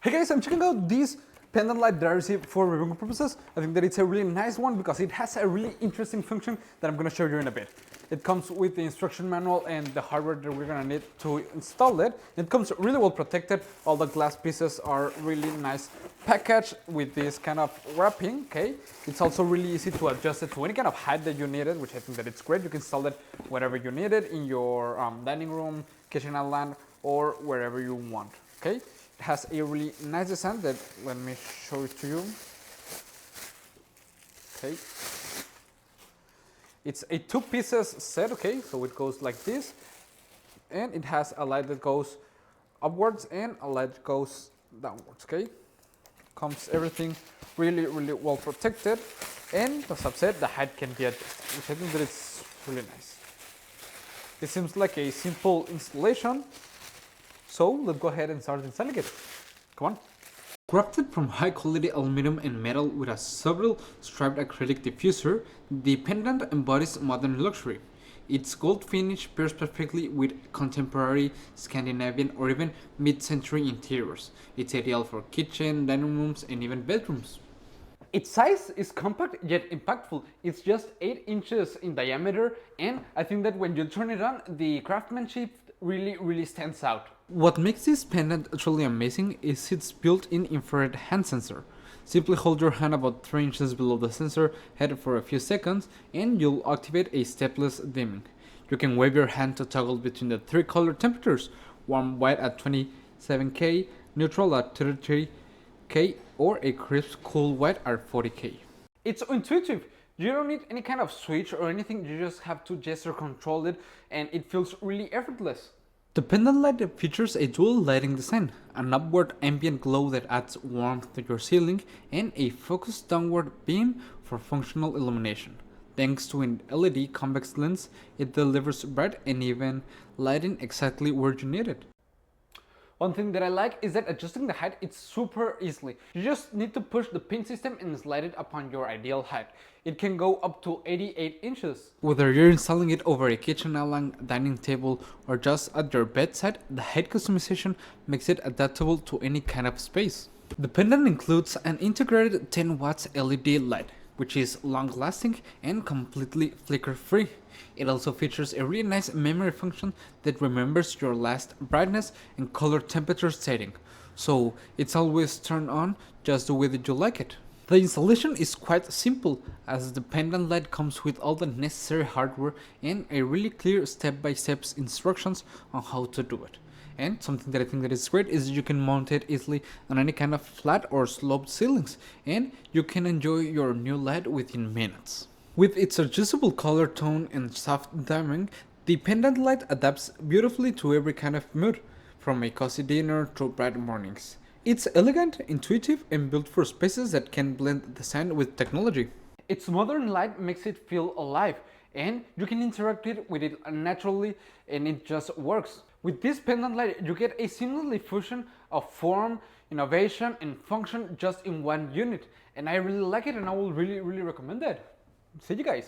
Hey guys, I'm checking out this pendant light that I received for reviewing purposes. I think that it's a really nice one because it has a really interesting function that I'm going to show you in a bit. It comes with the instruction manual and the hardware that we're going to need to install it. It comes really well protected. All the glass pieces are really nice packaged with this kind of wrapping, okay? It's also really easy to adjust it to any kind of height that you need it, which I think that it's great. You can install it wherever you need it, in your dining room, kitchen island, or wherever you want, okay? It has a really nice design that, let me show it to you. Okay. It's a 2 pieces set, okay, so it goes like this, and it has a light that goes upwards and a light that goes downwards, okay. Comes everything really well protected, and as I've said, the height can be adjusted, which I think that it's really nice. It seems like a simple installation. So let's go ahead and start installing it. Come on. Crafted from high quality aluminum and metal with a subtle striped acrylic diffuser, the pendant embodies modern luxury. Its gold finish pairs perfectly with contemporary Scandinavian or even mid-century interiors. It's ideal for kitchen, dining rooms, and even bedrooms. Its size is compact yet impactful. It's just 8 inches in diameter, and I think that when you turn it on, the craftsmanship really stands out. What makes this pendant truly amazing is its built-in infrared hand sensor. Simply hold your hand about 3 inches below the sensor head for a few seconds and you'll activate a stepless dimming. You can wave your hand to toggle between the 3 color temperatures: warm white at 27K, neutral at 33K, or a crisp cool white at 40K. It's intuitive. You don't need any kind of switch or anything, you just have to gesture control it and it feels really effortless. The pendant light features a dual lighting design, an upward ambient glow that adds warmth to your ceiling, and a focused downward beam for functional illumination. Thanks to an LED convex lens, it delivers bright and even lighting exactly where you need it. One thing that I like is that adjusting the height is super easily. You just need to push the pin system and slide it upon your ideal height. It can go up to 88 inches. Whether you're installing it over a kitchen island, dining table, or just at your bedside, the height customization makes it adaptable to any kind of space. The pendant includes an integrated 10 watts LED light, which is long-lasting and completely flicker-free. It also features a really nice memory function that remembers your last brightness and color temperature setting, so it's always turned on just the way that you like it. The installation is quite simple, as the pendant light comes with all the necessary hardware and a really clear step-by-step instructions on how to do it. And something that I think that is great is you can mount it easily on any kind of flat or sloped ceilings, and you can enjoy your new light within minutes. With its adjustable color tone and soft dimming, the pendant light adapts beautifully to every kind of mood, from a cozy dinner to bright mornings. It's elegant, intuitive, and built for spaces that can blend design with technology. Its modern light makes it feel alive, and you can interact with it naturally, and it just works. With this pendant light, you get a seamless fusion of form, innovation, and function just in one unit, and I really like it, and I will really recommend it. See you guys.